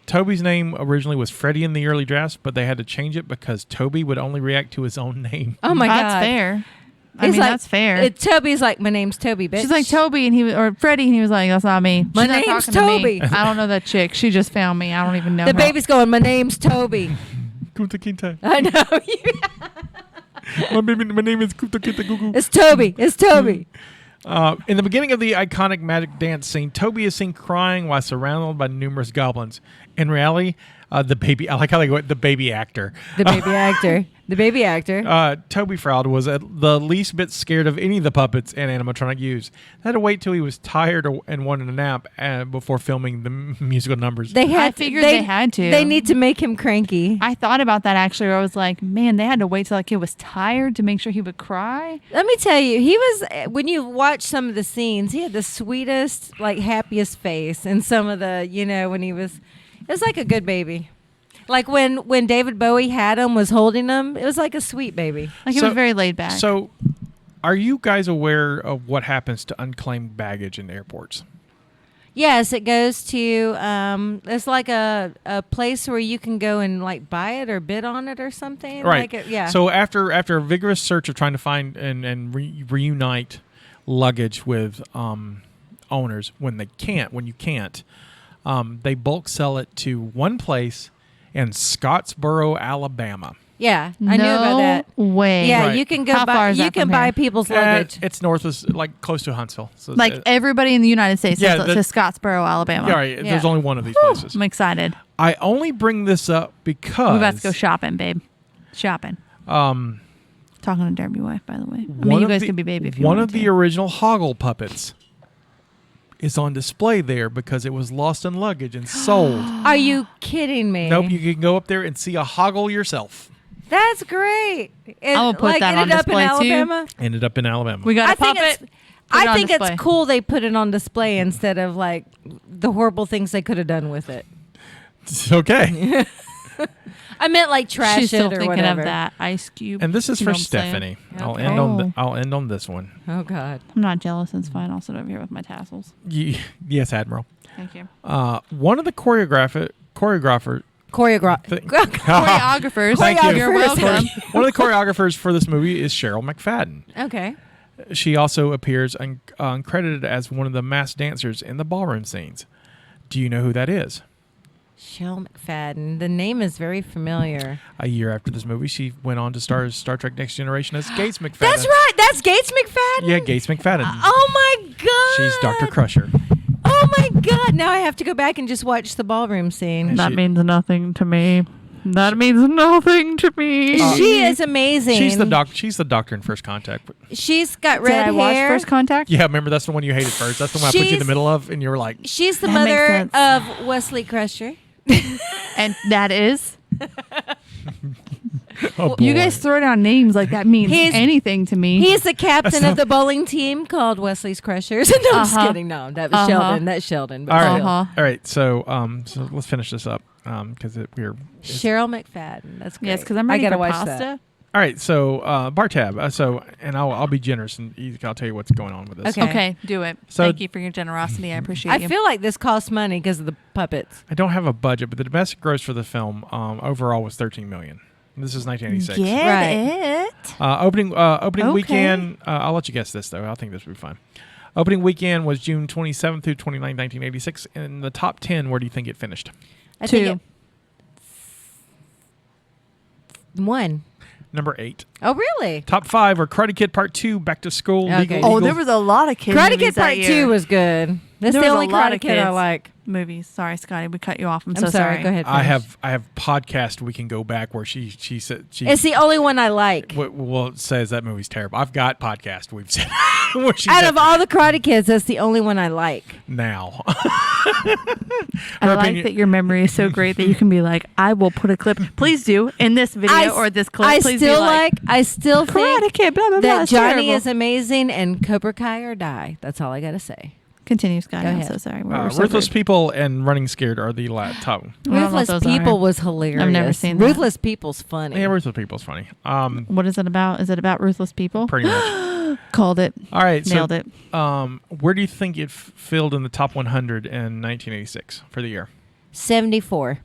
Toby's name originally was Freddie in the early drafts, but they had to change it because Toby would only react to his own name. Oh my That's God. fair. I He's mean, like, that's fair. Toby's like, my name's Toby, bitch. She's like Toby, and or Freddie, and he was like, "That's not me." My She's not name's talking to me. Toby. I don't know that chick. She just found me. I don't even know The her. baby's going, my name's Toby. Kunta Kinte. I know. My name is Kunta Kinte Gugu. It's Toby. It's Toby. In the beginning of the iconic magic dance scene, Toby is seen crying while surrounded by numerous goblins. In reality, the baby, I like how they go, the baby actor. The baby actor. The baby actor. Toby Froud was the least bit scared of any of the puppets and animatronic used. They had to wait till he was tired and wanted a nap before filming the musical numbers. I figured they had to. They need to make him cranky. I thought about that actually. Where I was like, man, they had to wait till like he was tired to make sure he would cry. Let me tell you, he was, when you watch some of the scenes, he had the sweetest, like happiest face. And some of the, when he was, it was like a good baby. Like when David Bowie had him, was holding him, it was like a sweet baby. Like he was very laid back. So, are you guys aware of what happens to unclaimed baggage in airports? Yes, it goes to, it's like a place where you can go and like buy it or bid on it or something. Right. Like yeah. So after a vigorous search of trying to find and reunite luggage with owners when you can't, they bulk sell it to one place in Scottsboro, Alabama. Yeah, I knew about that. Way. Yeah, Right. you can go How far buy. is You that can from buy here? people's luggage. It's north of like close to Huntsville. So Like everybody in the United States Yeah, says to Scottsboro, Alabama. yeah, right. Yeah. There's only one of these places. I'm excited. I only bring this up because We're about to go shopping, babe. Shopping. Talking to Derby wife, by the way. I mean, you guys can be baby if you want. One of the original Hoggle puppets is on display there because it was lost in luggage and sold. Are you kidding me? Nope, you can go up there and see a Hoggle yourself. That's great. It, I will put that on display, too. Ended up in Alabama. We got a puppet. I think it's cool they put it on display instead of like the horrible things they could have done with it. It's okay. I meant like trash She's it still or thinking whatever. of that Ice Cube. And this is You for know what I'm saying? Stephanie. Okay. I'll end on this one. Oh God. I'm not jealous. It's fine. I'll sit over here with my tassels. Yes, Admiral. Thank you. One of the choreographers. Choreographers. Thank you. You're welcome. One of the choreographers for this movie is Cheryl McFadden. Okay. She also appears uncredited as one of the masked dancers in the ballroom scenes. Do you know who that is? Cheryl McFadden. The name is very familiar. A year after this movie, she went on to star as Star Trek Next Generation as Gates McFadden. That's right. That's Gates McFadden? Yeah, Gates McFadden. Oh my God. She's Dr. Crusher. Oh my God. Now I have to go back and just watch the ballroom scene. That means nothing to me. That means nothing to me. She is amazing. She's the doctor in First Contact. She's got Did red I watch hair. First Contact? Yeah, remember that's the one you hated first. That's the one I put you in the middle of, and you were like, She's the That mother makes sense. of Wesley Crusher. And that is? oh, You boy. guys throw down names like that means anything to me. He's the captain of the bowling team called Wesley's Crushers. No, I'm just kidding. No, that was Sheldon. That's Sheldon. But All right, still. all right. So let's finish this up because we're. Cheryl McFadden. That's great. Yes, because I'm ready I gotta for watch pasta. that. All right, so bar tab. And I'll be generous and I'll tell you what's going on with this. Okay. Okay, do it. So- Thank you for your generosity. I appreciate I you. feel like this costs money because of the puppets. I don't have a budget, but the domestic gross for the film overall was $13 million. This is 1986. Get Right. it. Opening Okay. weekend. I'll let you guess this though. I think this will be fun. Opening weekend was June 27th through 29th, 1986. In the top 10, where do you think it finished? I 2. think one. Number 8. Oh, really? Top 5 are Karate Kid Part 2, Back to School, Okay. Legal. Oh, Eagle. there was a lot of kids. Karate movies Kid that Part year. 2 was good. That's There the was only a lot Karate of Kid I kids. like. Movies. Sorry, Scotty. We cut you off. I'm I'm so sorry. Go ahead. I finish. have podcast we can go back where she said she. It's the only one I like. Well, it says that movie's terrible. I've got podcast we've said where she Out said of all the Karate Kids, that's the only one I like. now. I like opinion- that your memory is so great that you can be like, I will put a clip. Please do in this video or this clip. I Please still be like, I still Karate think Kid. Blah blah blah. that it's Johnny terrible. is amazing and Cobra Kai or die. That's all I gotta say. Continue, Scotty. Go I'm ahead. so sorry. We're so Ruthless rude. People and Running Scared are the top. I don't know what Ruthless those People are. was hilarious. I've never seen that. Ruthless People's funny. Yeah, Ruthless People's funny. What is it about? Is it about ruthless people? Pretty much. Called it. All right, Nailed it. Where do you think it filled in the top 100 in 1986 for the year? 74.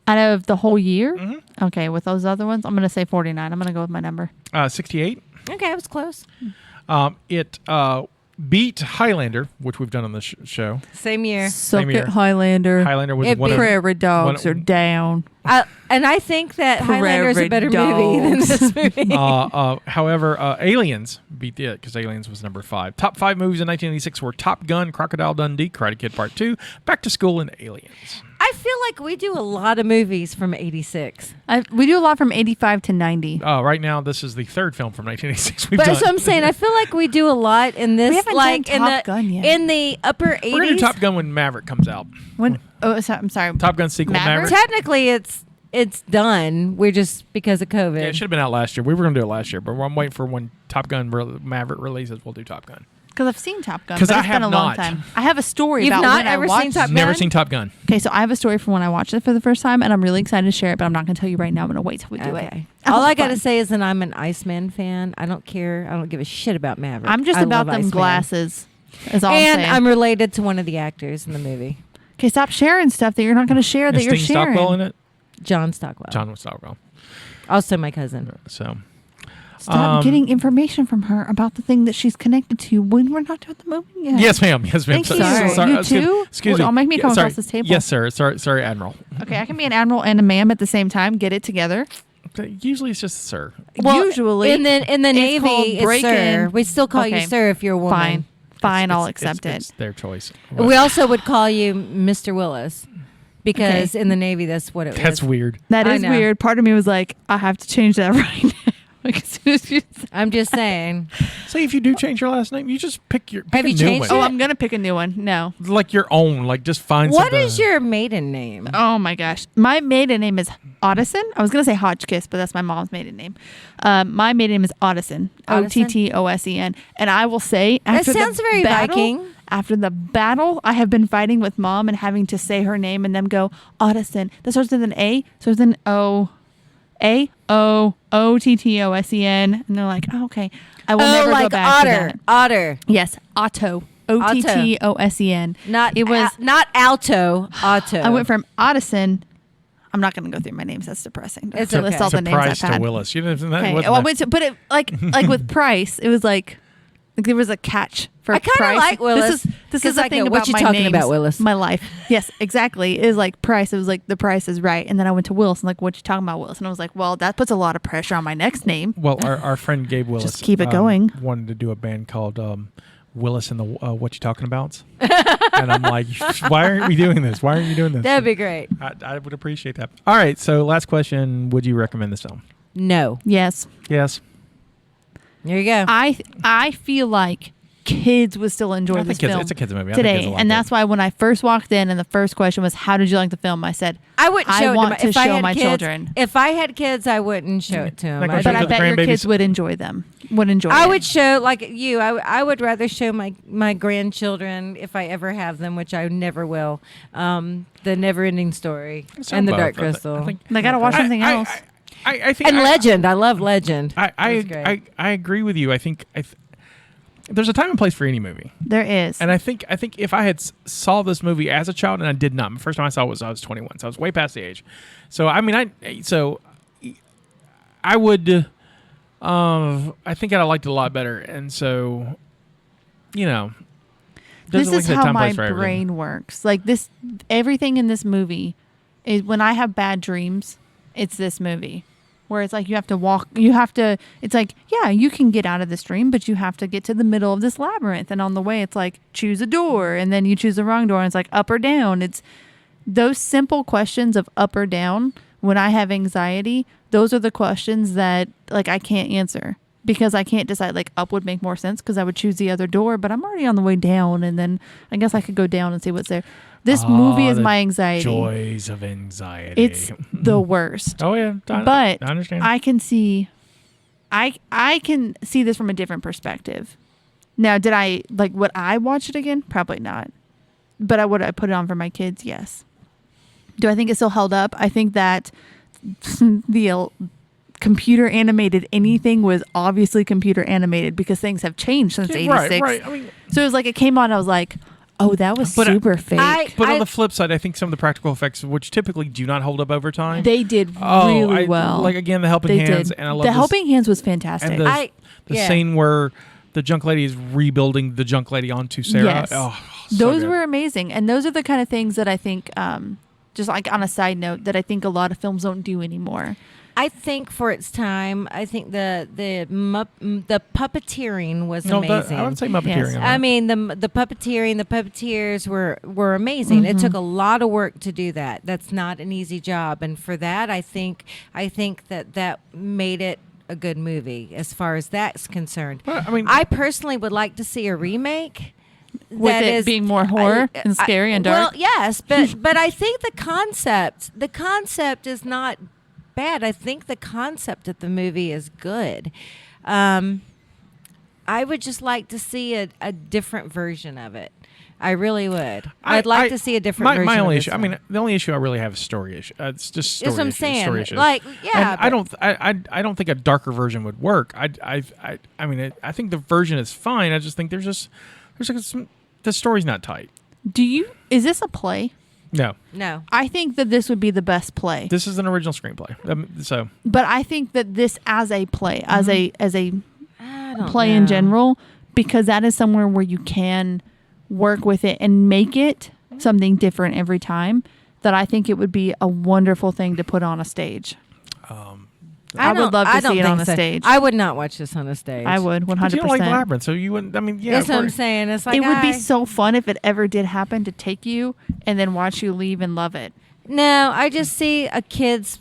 Out of the whole year? Mm-hmm. Okay, with those other ones, I'm going to say 49. I'm going to go with my number. 68. Okay, I was close. It beat Highlander, which we've done on the show. Same year. Suck year. it, Highlander. Highlander was It one beat- of Prairie dogs are down. And I think that Highlander's a better movie than this movie. However, Aliens beat it because Aliens was number 5. Top 5 movies in 1986 were Top Gun, Crocodile Dundee, Karate Kid Part 2, Back to School, and Aliens. I feel like we do a lot of movies from 86. We do a lot from 85 to 90. Right now, this is the third film from 1986 we've But done. so I'm saying, I feel like we do a lot in this, We haven't like done in Top the Gun yet. in the upper 80s. We're going to do Top Gun when Maverick comes out. When? Oh, I'm sorry. Top Gun sequel, Maverick? Maverick. Technically, it's done. We're just because of COVID. Yeah, it should have been out last year. We were going to do it last year, but I'm waiting for when Top Gun Maverick releases, we'll do Top Gun. Because I've seen Top Gun. 'Cause but I it's have been a long not. time. I have a story You've about not when ever I watched. seen Top Never Gun? seen Top Gun. Okay, so I have a story from when I watched it for the first time, and I'm really excited to share it, but I'm not going to tell you right now. I'm going to wait till we do it. Okay. Oh, All I got to fun. say is that I'm an Iceman fan. I don't care. I don't give a shit about Maverick. I'm just I about love them Iceman. glasses. Is all I'm And saying. I'm related to one of the actors in the movie, Okay, stop sharing stuff that you're not going to share that Is you're Sting sharing. Stockwell in it? John Stockwell. John Stockwell. Also my cousin. So, Stop getting information from her about the thing that she's connected to when we're not doing the movie yet. yes, ma'am. Yes, ma'am. Thank you. You too? Excuse me. I'll make me come sorry. across this table. Yes, sir. Sorry, Admiral. Okay, I can be an admiral and a ma'am at the same time. Get it together. Okay, usually it's just sir. Usually, in the it's Navy, called it's break-in. sir. We still call you Okay. sir if you're a woman. Fine, I'll It's- accept it's it. their choice. We also would call you Mr. Willis. because in the Navy, that's what it was. That's weird. That I is know. weird. Part of me was like, I have to change that right now. Like, as soon as you I'm just saying. Say if you do change your last name, you just pick Have a you new changed one. Oh, I'm going to pick a new one. No. Like your own. Like just find What something. is your maiden name? Oh my gosh. My maiden name is Ottoson. I was going to say Hotchkiss, but that's my mom's maiden name. My maiden name is Ottoson. Ottoson? Ottosен. And I will say, after sounds the very battle, Viking. After the battle, I have been fighting with mom and having to say her name and them go, Ottoson. That starts with an A, starts with an O. Ottotsen. And they're like, oh, okay. I will never like go back otter. to that. Otter. Yes, Otto. Ottotsen. Not It was. not alto. Otto. I went from Ottoson. I'm not going to go through my names. That's depressing. It's To okay. list all the names Surprise I've to had. Willis. You didn't. Okay. Wasn't Well, I that- went to, but it like with Price, it was like there was a catch for I kinda Price. like Willis, This 'cause is the I thing go, about what you my talking names, about, Willis? My life. Yes, exactly. It was like Price. It was like the price is right. And then I went to Willis and like, what you talking about, Willis? And I was like, well, that puts a lot of pressure on my next name. Well, our friend Gabe Willis. Just keep it going. Wanted to do a band called Willis and the What You Talking About? And I'm like, why aren't we doing this? Why aren't you doing this? That'd be great. I would appreciate that. All right. So last question: would you recommend this film? No. Yes. Yes. There you go. I feel like kids would still enjoy I this think film it's a kids movie. I think today, kids will like and it. that's why when I first walked in and the first question was, "How did you like the film?" I said, I wouldn't I show want it to if I show had my kids, children. If I had kids, I wouldn't show it to them. Like, I, but I the bet your grandbabies- kids would enjoy them. Would enjoy. I it. would show like you. I would rather show my grandchildren if I ever have them, which I never will. The Never-Ending Story So and the both. Dark I Crystal think- They gotta watch something else. I think and Legend. I love Legend. It was great. I agree with you. I think there's a time and place for any movie, There is. and I think if I had saw this movie as a child, and I did not. The first time I saw it was I was 21, so I was way past the age. So I mean, I would. I think I'd have liked it a lot better, and so, This there's is a how time and my place for everything. brain works. Like this, everything in this movie is when I have bad dreams. It's this movie where it's like you have to walk. It's like, yeah, you can get out of this dream, but you have to get to the middle of this labyrinth, and on the way, it's like choose a door, and then you choose the wrong door, and it's like up or down. It's those simple questions of up or down. When I have anxiety, those are the questions that like I can't answer. Because I can't decide, like up would make more sense because I would choose the other door, but I'm already on the way down, and then I guess I could go down and see what's there. This movie is the my anxiety. Joys of anxiety. It's the worst. Oh yeah, But I understand. I can see, I can see this from a different perspective. Now, would I watch it again? Probably not. But would I put it on for my kids? Yes. Do I think it still held up? I think that the computer animated anything was obviously computer animated because things have changed since '86. Right. I mean, So it was like it came on. I was like, oh, that was But, super fake. but on the flip side, I think some of the practical effects, which typically do not hold up over time, They did really well. Like again, the helping They hands, did. and I love The this- helping hands was fantastic. and the scene where the junk lady is rebuilding the junk lady onto Sarah. Yes. Oh, so those good. were amazing, and those are the kind of things that I think, just like on a side note, that I think a lot of films don't do anymore. I think for its time, I think the puppeteering was amazing. I would say Muppeteering. Yes. on I that. mean, the puppeteering, the puppeteers were amazing. It Mm-hmm. took a lot of work to do that. That's not an easy job, and for that, I think that made it a good movie as far as that's concerned. Well, I mean, I personally would like to see a remake. With that it is- being more horror and scary and dark. Well, yes, but I think the concept is not bad. I think the concept of the movie is good. I would just like to see a different version of it. I really would. I'd like to see a different version. My only of this issue. I film. mean, the only issue I really have is story issue. It's just story That's what I'm issues, saying. Story issues. Like, yeah, And I don't think a darker version would work. I mean, I think the version is fine. I just think there's the story's not tight. Is this a play? No, no. I think that this would be the best play. this is an original screenplay. So But I think that this as a play, as a I don't play know. in general, because that is somewhere where you can work with it and make it something different every time, that I think it would be a wonderful thing to put on a stage. I would love to see it on a stage. I would not watch this on a stage. I would, 100%. but you don't like Labyrinth, so you wouldn't. I mean, yeah, That's what I'm right. saying. It's like It would be so fun if it ever did happen to take you and then watch you leave and love it. No, I just see a kids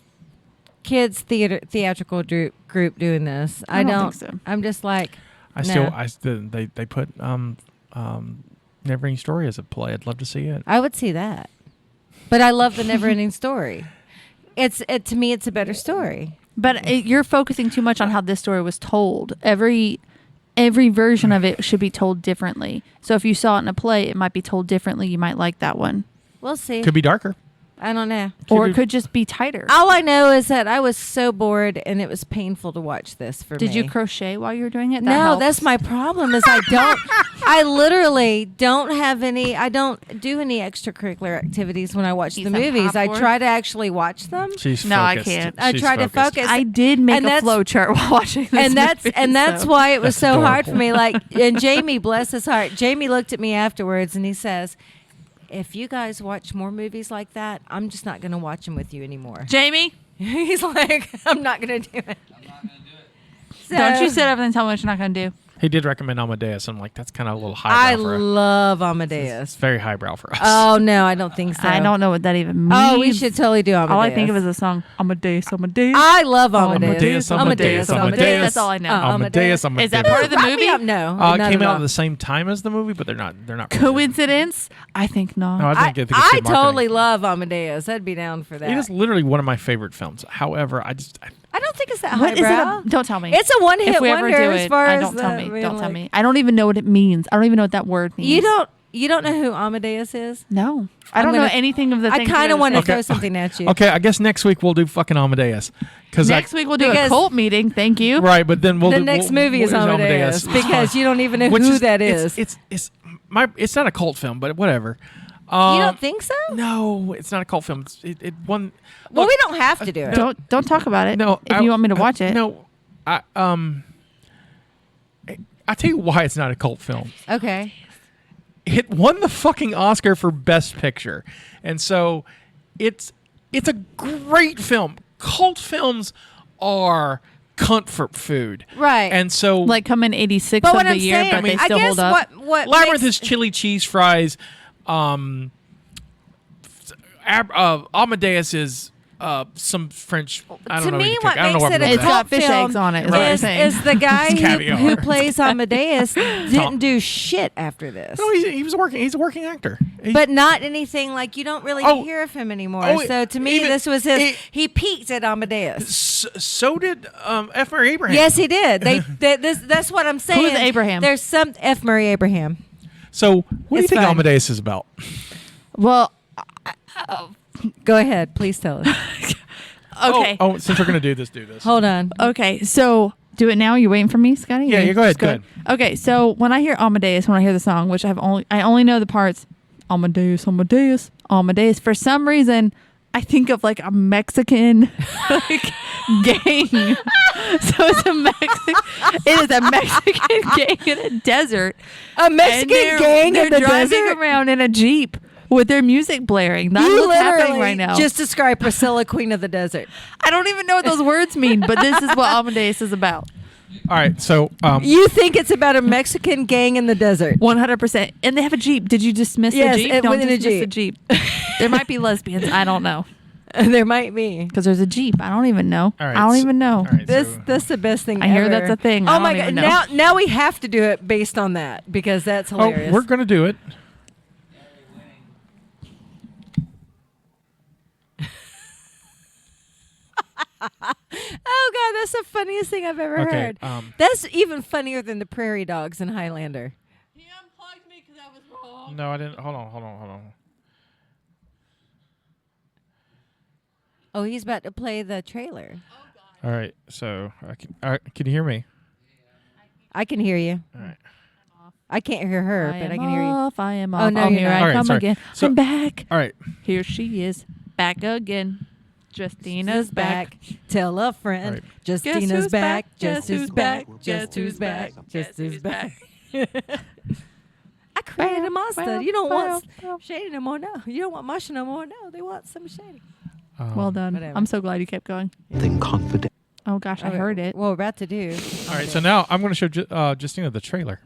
theatrical group doing this. I don't think so. I'm just like They put Neverending Story as a play. I'd love to see it. I would see that. But I love the Neverending Story. To me it's a better story. But you're focusing too much on how this story was told. Every version of it should be told differently. So if you saw it in a play, it might be told differently. You might like that one. We'll see. Could be darker. I don't know. Or it could just be tighter. All I know is that I was so bored and it was painful to watch this for me. Did you crochet while you were doing it? No, that's my problem is I literally don't have any, I don't do any extracurricular activities when I watch the movies. I try to actually watch them. She's no, focused. I can't. I try to focus. I did make a flow chart while watching this movie, and that's so. why it was That's so hard for adorable. me. Like, and Jamie, bless his heart, Jamie looked at me afterwards and he says, if you guys watch more movies like that, I'm just not going to watch them with you anymore. Jamie? He's like, I'm not going to do it. So, Don't you sit up and tell me what you're not going to do. He did recommend Amadeus. I'm like, that's kind of a little highbrow for us. love Amadeus. It's very highbrow for us. Oh, no, I don't think so. I don't know what that even means. Oh, we should totally do Amadeus. All I think of is a song, Amadeus, Amadeus. I love Amadeus. Amadeus. That's all I know. Amadeus. Is that part of the Back movie? me up. No. It not came at out all. at the same time as the movie, but they're not. Coincidence? I think not. No, I think it's I good totally marketing. love Amadeus. I'd be down for that. It is literally one of my favorite films. However, I don't think it's that What is it? highbrow. Don't tell me. It's a one-hit if we ever wonder do as it, far as don't tell me. I mean, Don't tell like- me. I don't even know what it means. I don't even know what that word means. You don't know who Amadeus is? No. I don't know anything of the I things. kind of want to Okay. throw something at you. Okay, I guess next week we'll do fucking Amadeus. Next week we'll do a because- cult meeting. Thank you. Right, but then The next movie is Amadeus because you don't even know who that is. It's not a cult film, but whatever. You don't think so? No, it's not a cult film. It won. Well, look, we don't have to do it. Don't talk about it. No, if you want me to watch it. No, I tell you why it's not a cult film. Okay. It won the fucking Oscar for Best Picture, and so it's a great film. Cult films are comfort food, Right. And so, Like come in 86 But of what the I'm year, saying, but they I still guess hold up. what Labyrinth makes, is chili cheese fries. Amadeus is some French. I don't to know. me, what what I don't know makes what it a It's got cult fish film eggs on it, is what I'm saying. is the guy It's caviar. who plays Amadeus didn't do shit after this. No, he was working. He's a working actor. But not anything like you don't really Oh. hear of him anymore. Oh, so to me, even- this was his. it- He peaked at Amadeus. So did F. Murray Abraham. Yes, he did. That's what I'm saying. Who is Abraham? There's some F. Murray Abraham. So what do you It's think fine. Amadeus is about? Well, Go ahead, please tell us. okay. Oh, since we're gonna do this. Hold on. Okay, so do it now. You waiting for me, Scotty? Yeah, you go ahead. Just go ahead. Okay, so when I hear Amadeus, when I hear the song, which I only know the parts Amadeus, Amadeus, Amadeus. For some reason, I think of like a Mexican like, gang. So it's a Mexican. It is a Mexican gang in a desert. A Mexican gang they're in the driving desert? around in a Jeep with their music blaring. That's You what's happening literally right now. just described Priscilla, Queen of the Desert. I don't even know what those words mean, but this is what Amadeus is about. All right. So You think it's about a Mexican gang in the desert? 100%. And they have a Jeep. Did you dismiss Yes, the Jeep? it Don't went in a dismiss the Jeep. There might be lesbians. I don't know. There might be. Because there's a Jeep. I don't even know. All right, I don't so- even know. all right, This so- that's the best thing I hear ever. that's a thing. Oh I my don't god! even know. Now we have to do it based on that because that's hilarious. we're gonna do it. Oh god, that's the funniest thing I've ever Okay, heard. That's even funnier than the prairie dogs in Highlander. He unplugged me because I was wrong. No, I didn't. Hold on. Oh, he's about to play the trailer. All right. So can you hear me? I can hear you. All right. I can't hear her, but I can hear you. I am Oh, off. no, Oh, you're here not. I All right, come sorry. again. So- I'm back. All right. Here she is. Back again. Justina's back. Tell a friend. All right. Just Guess Tina's who's back. back? Just who's back. Just who's back. Just who's back. I created a monster. You don't want shady no more. No, you don't want mushy no more. No, they want some shady. Well done. Whatever. I'm so glad you kept going. Think confident. Oh, gosh. I Okay, heard it. What we're about to do. All right. So now I'm going to show Justina the trailer.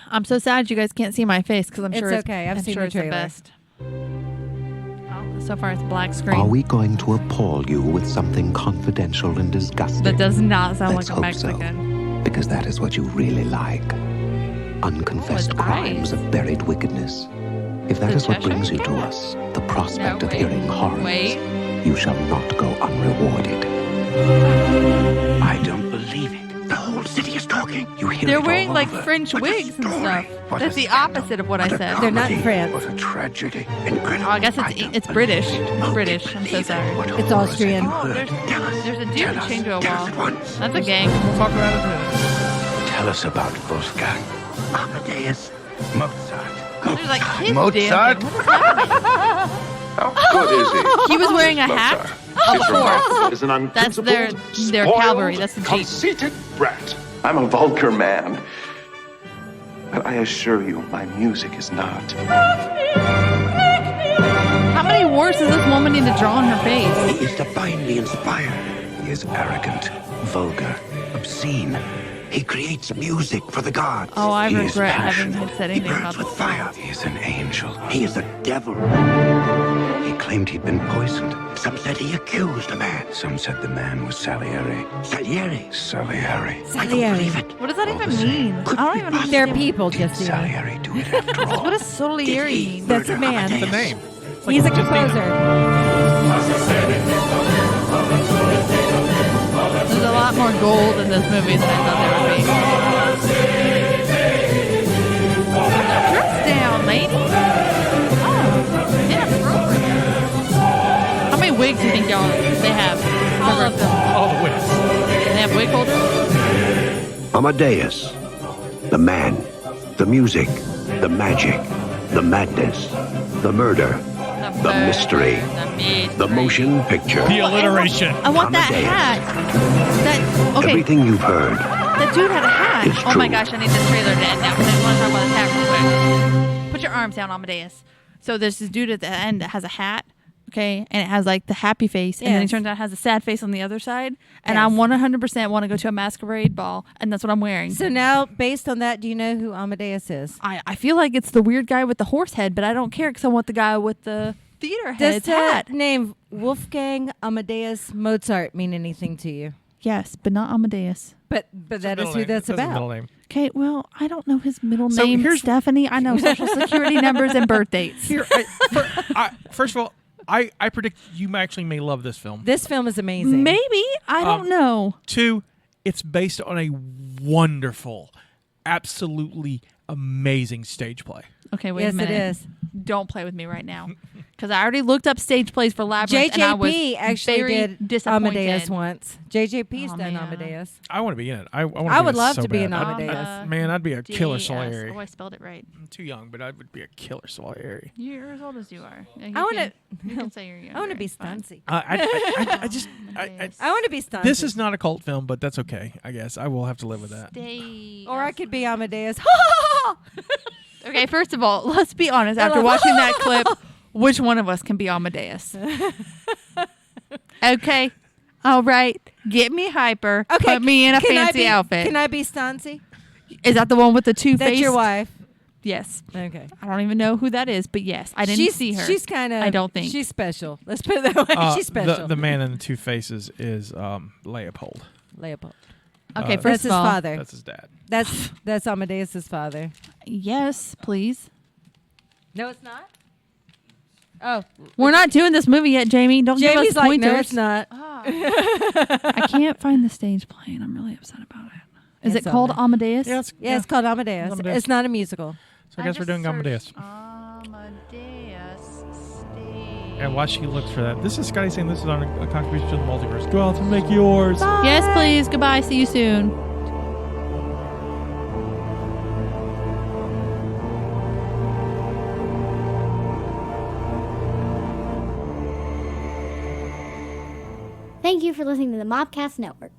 I'm so sad you guys can't see my face because I'm It's sure okay. I've I'm seen sure the it's the trailer. best. Oh, this So far, it's black screen. Are we going to appall you with something confidential and disgusting? That does not sound Let's like a hope so, Mexican. because that is what you really like. Unconfessed crimes of buried wickedness. If that is what brings you to us, the prospect of hearing horrors, you shall not go unrewarded. I don't believe it. The whole city is talking. You hear They're it wearing all like over. French What a wigs and story. stuff. What That's a the scandal. opposite of what I What a said. They're not in comedy. France. What a tragedy. Incredible. Oh, I guess it's British. It's British. I'm so sorry. It's Austrian. Oh, there's a dude chained to a wall. That's a gang. We'll talk about it later. Tell us about Wolfgang, Amadeus, Mozart. There's like kids Mozart? dancing. What is happening? How good is he? He was wearing a hat. His remark is an That's unprincipled, their spoiled, cavalry. That's the jeep. conceited brat. I'm a vulgar man. But I assure you, my music is not. How many warts does this woman need to draw on her face? He is divinely inspired. He is arrogant, vulgar, obscene. He creates music for the gods. Oh, I He is regret having passionate. said He anything burns about with this. fire. He is an angel. He is a devil. He claimed he'd been poisoned. Some said he accused a man. Some said the man was Salieri. Salieri. Salieri. I don't believe it. What does that even mean? I don't even know. They're people, Justine. Salieri do it after all. What does Solieri mean? That's a man. The name. It's like He's a Justina. composer. There's a lot more gold in this movie than I thought there would be. Dress down, lady. Oh, inappropriate. How many wigs do you think they have? All of them. All the wigs. They have wig holders? Amadeus. The man. The music. The magic. The madness. The murder. The mystery. The motion picture. The alliteration. I want that Amadeus. hat. That okay. Everything you've heard. That dude had a hat. It's Oh my true. gosh, I need this trailer to end now because I want to talk about this hat real quick. Put your arms down, Amadeus. So there's this dude at the end that has a hat, okay, and it has like the happy face, and then he Yes. turns out has a sad face on the other side. And Yes. I 100% want to go to a masquerade ball, and that's what I'm wearing. So now, based on that, do you know who Amadeus is? I feel like it's the weird guy with the horse head, but I don't care because I want the guy with the theater Does head the hat. name Wolfgang Amadeus Mozart mean anything to you? Yes, but not Amadeus. But that is who that's That's his middle about. name. Okay, well, I don't know his middle So name, here's- Stephanie. I know social security numbers and birth dates. Here, first of all, I predict you actually may love this film. This film is amazing. Maybe. I don't know. 2, it's based on a wonderful, absolutely amazing stage play. Okay, wait Yes, a it minute. is. Don't play with me right now because I already looked up stage plays for Labyrinth, and I was JJP actually very did disappointed. Amadeus once. JJP's Oh, done man. Amadeus. I want to be in it. I would love to be in Amadeus. Amadeus. Man, I'd be a killer DS. Salieri. Oh, I spelled it right. I'm too young, but I would be a killer Salieri. You're as old as you are. Yeah, I want to. You can say you're younger. I want to be it's fine. stuncy. I I want to be stuncy. this is not a cult film, but that's okay. I guess I will have to live with that. Stay. Or I could be Amadeus. Okay, first of all, let's be honest. I After love- watching that clip, which one of us can be Amadeus? Okay. All right. Get me hyper. Okay, Put me in a can I fancy be- outfit. Can I be Stancy? Is that the one with the two That's face? your wife. Yes. Okay. I don't even know who that is, but yes, I didn't see her. She's kind of. I don't think. she's special. Let's put it that way. She's special. The man in the two faces is Leopold. Leopold. Okay, That's first his of all, father. That's his dad. That's Amadeus's father. Yes, please. No, it's not. Oh, We're not doing this movie yet, Jamie. Don't Jamie's give us like, pointers. no, it's not. I can't find the stage play, and I'm really upset about it. Is It's it on called there. Amadeus? Yeah, It's called Amadeus. Amadeus. It's not a musical. So I guess we're doing Amadeus. Amadeus. And while she looks for that, this is Scotty saying this is on a contribution to the multiverse. Go out and make yours. Yes, please. Goodbye. See you soon. Thank you for listening to the Mobcast Network.